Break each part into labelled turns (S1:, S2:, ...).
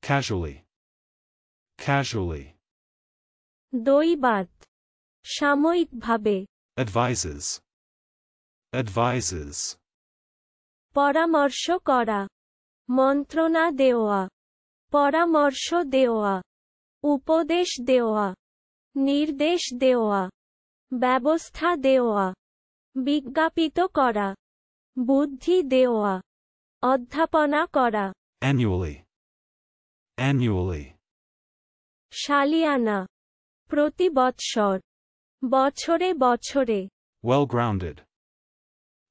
S1: casually, casually.
S2: দৈবাত, সাময়িকভাবে,
S1: Advises, advises.
S2: পরামর্শ করা, মন্ত্রণা দেওয়া, পরামর্শ দেওয়া, উপদেশ দেওয়া, নির্দেশ দেওয়া, ব্যবস্থা দেওয়া, বিজ্ঞাপিত করা, বুদ্ধি দেওয়া, অধ্যাপনা করা।
S1: Annually, annually.
S2: সালিয়ানা, প্রতি বৎসর, বছরে বছরে।
S1: Well-grounded,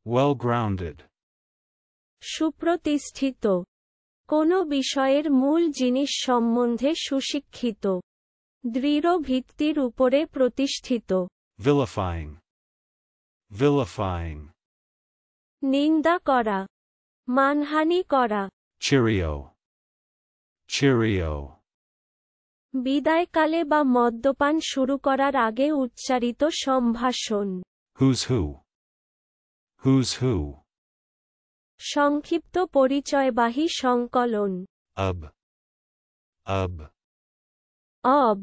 S1: well-grounded.
S2: সুপ্রতিষ্ঠিত, কোনো বিষয়ের মূল জিনিস সম্বন্ধে সুশিক্ষিত, দৃঢ় ভিত্তির উপরে প্রতিষ্ঠিত।
S1: Vilifying, vilifying.
S2: নিন্দা করা, মানহানি করা।
S1: Cheerio, cheerio.
S2: বিদায়কালে বা মদ্যপান শুরু করার আগে উচ্চারিত সম্ভাষণ।
S1: Who's who? Who's who?
S2: সংক্ষিপ্ত পরিচয়বাহী সংকলন।
S1: Ub, ub.
S2: অব,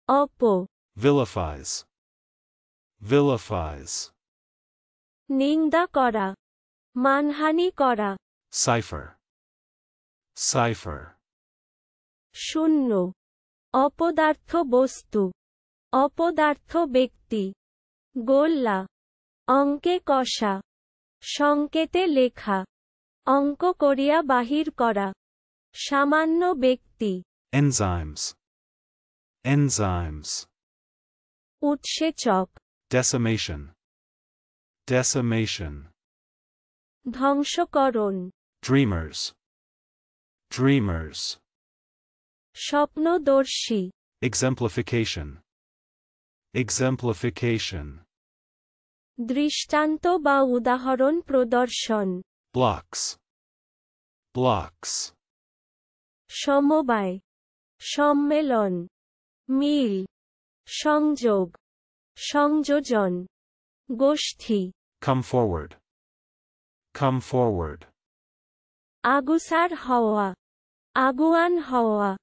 S2: অপ।
S1: Vilifies, vilifies.
S2: নিন্দা করা, মানহানি করা।
S1: Cipher, cipher.
S2: শূন্য, অপদার্থ বস্তু, অপদার্থ ব্যক্তি। গোল্লা, অঙ্কে কষা, সংকেতে লেখা, অঙ্ক করিয়া বাহির করা। সামান্য ব্যক্তি।
S1: Enzymes, enzymes.
S2: উৎসেচক,
S1: Decimation, decimation.
S2: ধ্বংসকরণ।
S1: Dreamers, dreamers.
S2: স্বপ্নদর্শী।
S1: Exemplification, exemplification.
S2: দৃষ্টান্ত বা উদাহরণ প্রদর্শন।
S1: Blocks, blocks.
S2: সমবায়, সম্মেলন, মিল, সংযোগ, সংযোজন, গোষ্ঠী।
S1: Come forward, come forward.
S2: আগুসার হওয়া, আগুয়ান হওয়া,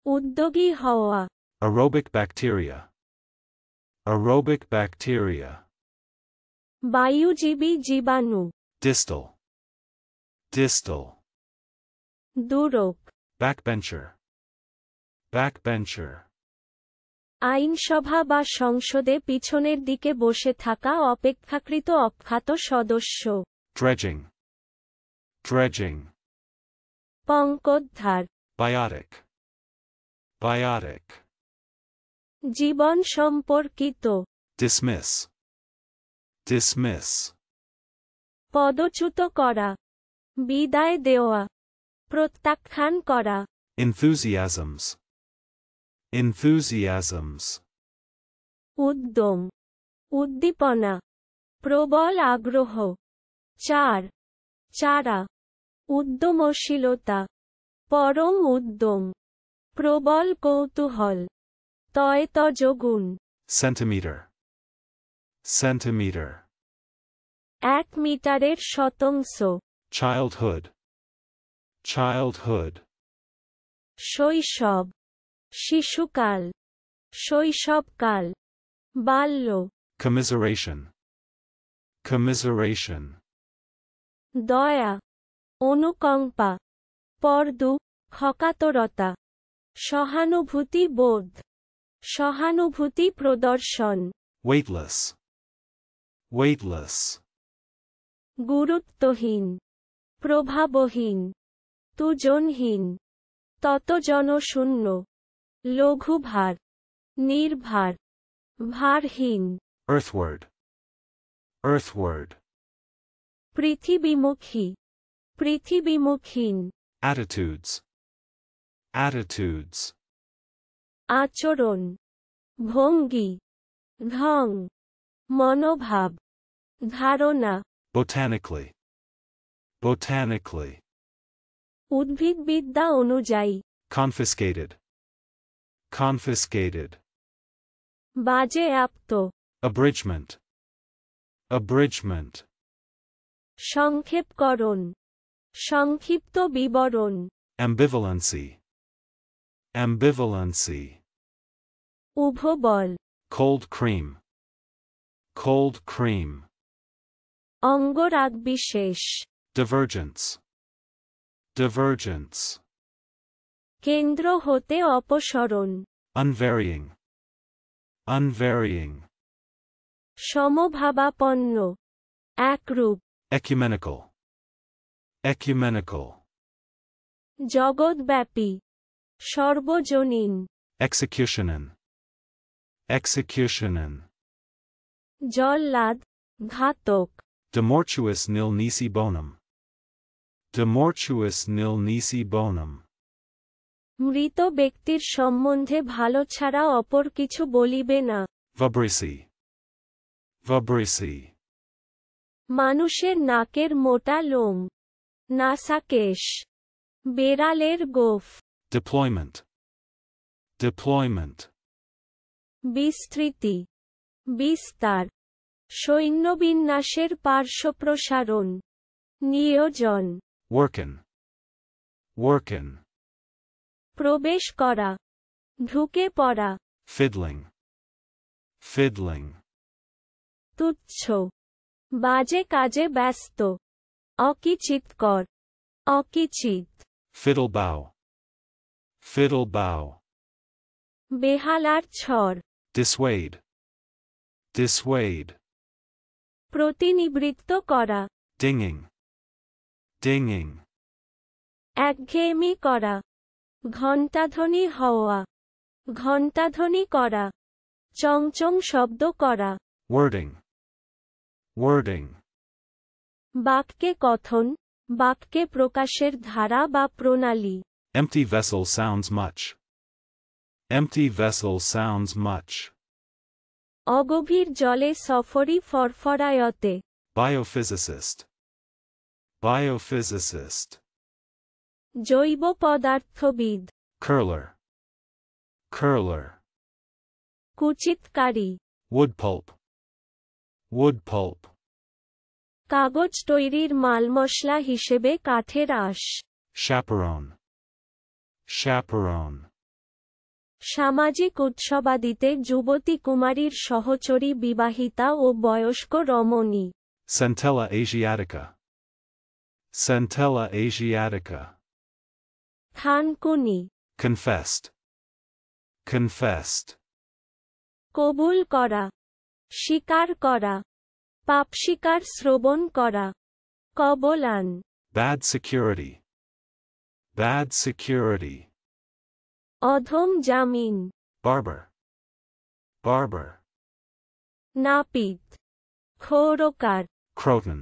S2: উদ্যোগী হওয়া।
S1: Aerobic bacteria, aerobic bacteria.
S2: বায়ুজীবী জীবাণু।
S1: Distal, distal.
S2: দূরক,
S1: Backbencher, backbencher.
S2: আইনসভা বা সংসদে পিছনের দিকে বসে থাকা অপেক্ষাকৃত অখ্যাত সদস্য।
S1: Dredging, dredging.
S2: পঙ্কোদ্ধার।
S1: Biotic, biotic.
S2: জীবন সম্পর্কিত।
S1: Dismiss, dismiss.
S2: পদচ্যুত করা, বিদায় দেওয়া, প্রত্যাখ্যান করা।
S1: Enthusiasms, enthusiasms.
S2: উদ্যম, উদ্দীপনা, প্রবল আগ্রহ। চার, চারা, উদ্যমশীলতা, পরম উদ্যম, প্রবল কৌতূহল, তয়তজগুণ।
S1: Centimeter, centimeter.
S2: 1 মিটারের শতাংশ।
S1: Childhood, childhood.
S2: শৈশব, শিশুকাল, শৈশবকাল, বাল্য।
S1: Commiseration, commiseration.
S2: দয়া, অনুকম্পা, পরদু, ক্ষকাতরতা, সহানুভূতি বোধ, সহানুভূতি প্রদর্শন।
S1: Weightless, weightless.
S2: গুরুত্বহীন, প্রভাবহীন, তুজনহীন, ততজনশূন্য, লঘুভার, নির্ভার, ভারহীন।
S1: Earthward, earthward.
S2: পৃথিবীমুখী, পৃথিবীমুখীন।
S1: Attitudes, attitudes.
S2: আচরণ, ভঙ্গি, ঢং, মনোভাব, ধারণা।
S1: Botanically, botanically.
S2: উদ্ভিদবিদ্যা অনুযায়ী।
S1: Confiscated, confiscated.
S2: বাজেয়াপ্ত।
S1: Abridgment, abridgment.
S2: সংক্ষেপকরণ, সংক্ষিপ্ত বিবরণ।
S1: Ambivalency, Ambivalency.
S2: উভবল
S1: Cold cream. Cold cream.
S2: অঙ্গরাগবিশেষ
S1: Divergence. Divergence.
S2: কেন্দ্র হতে অপসরণ
S1: Unvarying. Unvarying.
S2: সমভাবাপন্ন একরূপ
S1: Ecumenical. Ecumenical.
S2: জগৎব্যাপী সর্বজনীন
S1: Executionen. Executionen.
S2: জল্লাদ ঘাতক
S1: De mortuis nil nisi bonum. De mortuis nil nisi bonum.
S2: মৃত ব্যক্তির সম্বন্ধে ভালো ছাড়া অপর কিছু বলিবে না
S1: Vibrissi. Vibrissi.
S2: মানুষের নাকের মোটা লোম নাসাকেশ বেড়ালের গোঁফ
S1: Deployment. Deployment.
S2: বিস্তৃতি বিস্তার সৈন্যবিন্যাসের পার্শ্বপ্রসারণ নিয়োজন
S1: Workin. Workin.
S2: প্রবেশ করা ঢুকে পড়া
S1: Fiddling. Fiddling.
S2: তুচ্ছ বাজে কাজে ব্যস্ত অকিচিৎকর অকিচিৎ
S1: Fiddle bow. Fiddle bow.
S2: বেহালার ছর
S1: Dissuade. Dissuade.
S2: প্রতিনিবৃত্ত করা
S1: Dinging. Dinging.
S2: একঘেয়েমি করা ঘণ্টাধ্বনি হওয়া ঘণ্টাধ্বনি করা চংচং শব্দ করা
S1: Wording. Wording.
S2: বাক্যে কথন বাক্যে প্রকাশের ধারা বা প্রণালী
S1: Empty vessel sounds much. Empty vessel sounds much.
S2: অগভীর জলে সফরি ফরফরায়তে
S1: Biophysicist. Biophysicist.
S2: জৈব পদার্থবিদ
S1: Curler. Curler.
S2: কুচিতকারী
S1: Wood pulp. Wood pulp.
S2: কাগজ তৈরির মালমশলা হিসেবে কাঠের আঁশ
S1: Chaperone. Chaperone.
S2: সামাজিক উৎসবাদিতে যুবতী কুমারীর সহচরী বিবাহিতা ও বয়স্ক রমণী
S1: Centella asiatica. Centella asiatica.
S2: থানকুনি
S1: Confessed. Confessed.
S2: কবুল করা স্বীকার করা পাপ স্বীকার শ্রবণ করা কবলান
S1: Bad security. Bad security.
S2: অধম জামিন
S1: Barber. Barber.
S2: নাপিত খৌরকার
S1: Croton.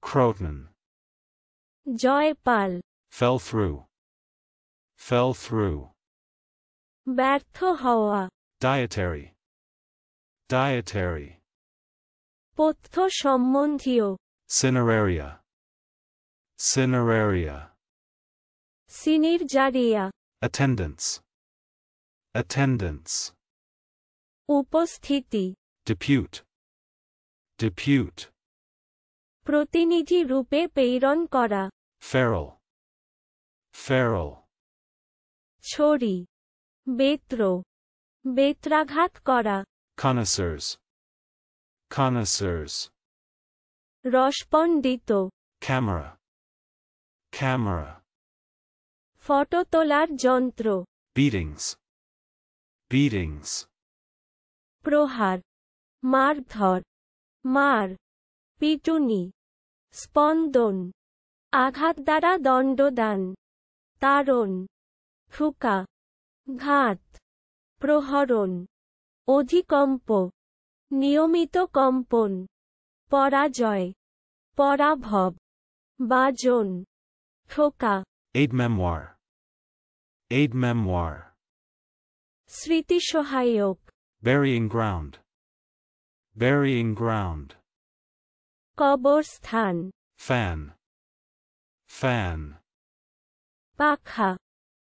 S1: Croton.
S2: Jaipal
S1: Fell through. Fell through.
S2: ব্যর্থ হওয়া
S1: Dietary. Dietary.
S2: পথ্য সম্বন্ধীয়
S1: Cineraria. Cineraria.
S2: সিনির জারিয়া
S1: Attendance. Attendance.
S2: উপস্থিতি
S1: Depute. Depute.
S2: প্রতিনিধি রূপে প্রেরণ করা
S1: Feral. Feral.
S2: ছড়ি বেত্র বেত্রাঘাত করা
S1: Connoisseurs. Connoisseurs.
S2: রসপণ্ডিত
S1: Camera. Camera.
S2: Photo তোলার যন্ত্র
S1: Beatings. Beatings.
S2: প্রহার মারধর মার পিটুনি স্পন্দন আঘাত দ্বারা দণ্ডদান তাড়ন ঠুকা ঘাত প্রহরণ অধিকম্প নিয়মিত কম্পন পরাজয় পরাভব বাজন ঠোকা
S1: Aid memoir. Aid memoir.
S2: স্মৃতিসহায়ক
S1: Burying ground. Burying ground.
S2: কবরস্থান
S1: Fan. Fan.
S2: পাখা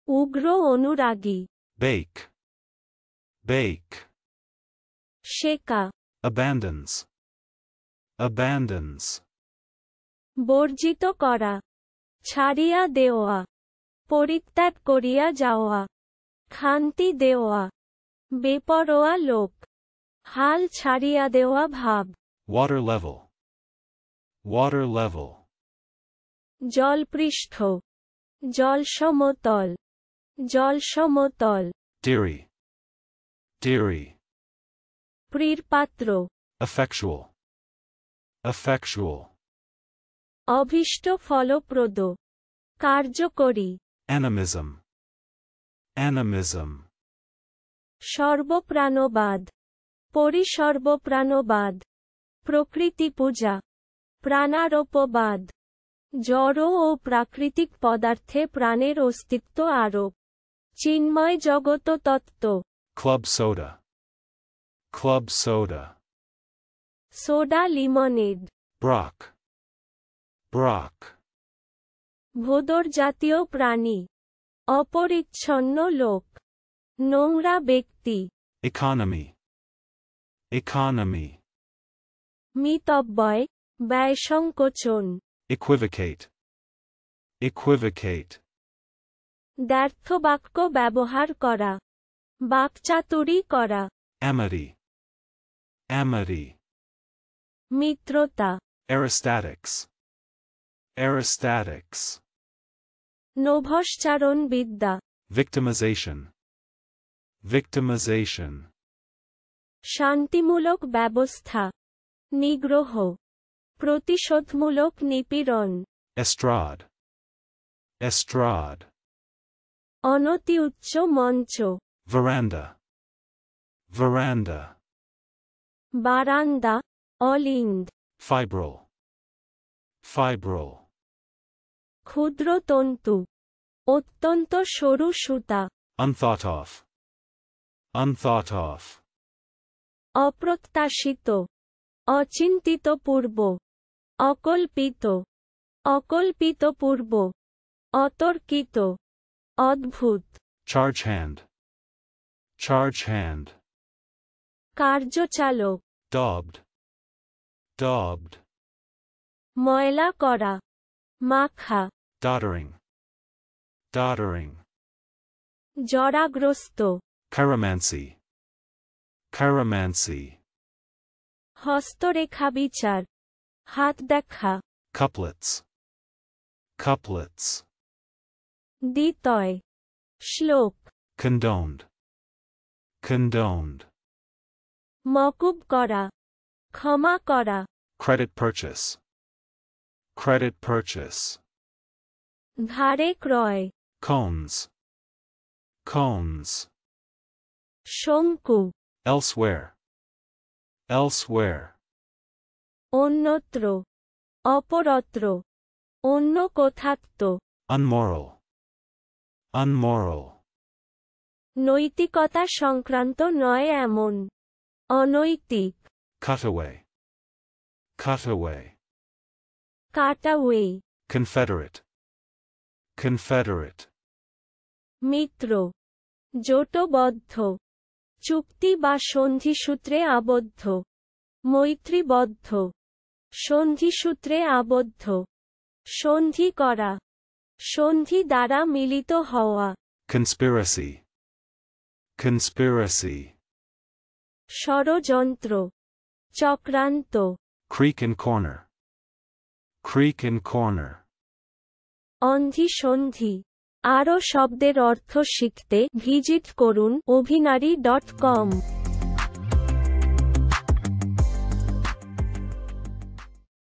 S2: উগ্র অনুরাগী
S1: Bake. Bake.
S2: শেকা
S1: Abandons. Abandons.
S2: বর্জিত করা ছাড়িয়া দেওয়া পরিত্যাগ করিয়া যাওয়া, খান্তি দেওয়া, বেপরোয়া লোক, হাল ছাড়িয়া দেওয়া ভাব।
S1: Water level. Water level.
S2: জলপৃষ্ঠ, জলসমতল, জলসমতল।
S1: Deary. Deary.
S2: প্রিয়পাত্র,
S1: Effectual. Effectual.
S2: অভীষ্ট ফলপ্রদ, কার্যকরী।
S1: Animism. Animism.
S2: সর্বপ্রাণবাদ, পরিসর্বপ্রাণবাদ, প্রকৃতি পূজা, প্রাণারোপবাদ, জড় ও প্রাকৃতিক পদার্থে প্রাণের অস্তিত্ব আরোপ, চিন্ময় জগত তত্ত্ব।
S1: Club soda. Club soda.
S2: Soda lemonade,
S1: Brock. Brock.
S2: ভোদর জাতীয় প্রাণী, অপরিচ্ছন্ন লোক, নোংরা ব্যক্তি।
S1: Economy. Economy.
S2: মিতব্যয়, ব্যয়সংকোচন।
S1: Equivocate. Equivocate.
S2: দ্ব্যর্থ বাক্য ব্যবহার করা, বাকচাতুরী করা।
S1: Amity. Amity.
S2: মিত্রতা,
S1: Aerostatics. Aerostatics.
S2: নভশ্চারণ বিদ্যা,
S1: Victimization. Victimization.
S2: শান্তিমূলক ব্যবস্থা, নিগ্রহ, প্রতিশোধমূলক নিপীড়ন।
S1: Estrade. Estrade.
S2: অনতি উচ্চ মঞ্চ,
S1: Veranda. Veranda.
S2: বারান্দা, অলিন্দ।
S1: Fibril. Fibril.
S2: ক্ষুদ্র তন্তু, অত্যন্ত সরু সুতা।
S1: Unthought of. Unthought of.
S2: অপ্রত্যাশিত, অচিন্তিত পূর্ব, অকল্পিত, অকল্পিত পূর্ব, অতর্কিত, অদ্ভুত।
S1: Charge hand. Charge hand.
S2: কার্যচালক,
S1: Daubed. Daubed.
S2: ময়লা করা, মাখা।
S1: Doddering. Doddering.
S2: জরাগ্রস্ত,
S1: Chiromancy. Chiromancy.
S2: হস্তরেখা বিচার, হাত দেখা।
S1: Couplets. Couplets.
S2: দ্বিতয়, শ্লোক।
S1: Condoned. Condoned.
S2: মকুব করা, ক্ষমা করা।
S1: Credit purchase. Credit purchase.
S2: ধারে ক্রয়,
S1: Cones. Cones.
S2: শঙ্কু,
S1: Elsewhere. Elsewhere.
S2: অন্যত্র, অপরত্র, অন্য কোথাত্ব।
S1: Unmoral. Unmoral.
S2: নৈতিকতা সংক্রান্ত নয় এমন, অনৈতিক।
S1: Cutaway. Cutaway.
S2: কাটাওয়ে,
S1: Confederate. Confederate.
S2: মিত্র, জোটবদ্ধ, চুক্তি বা সন্ধিসূত্রে আবদ্ধ, মৈত্রীবদ্ধ, সন্ধিসূত্রে আবদ্ধ, সন্ধি করা, সন্ধি দ্বারা মিলিত হওয়া।
S1: Conspiracy. Conspiracy.
S2: ষড়যন্ত্র, চক্রান্ত।
S1: Creek and corner. Creek and corner.
S2: অন্ধি সন্ধি। আরও শব্দের অর্থ শিখতে ভিজিট করুন অভিনারী.com।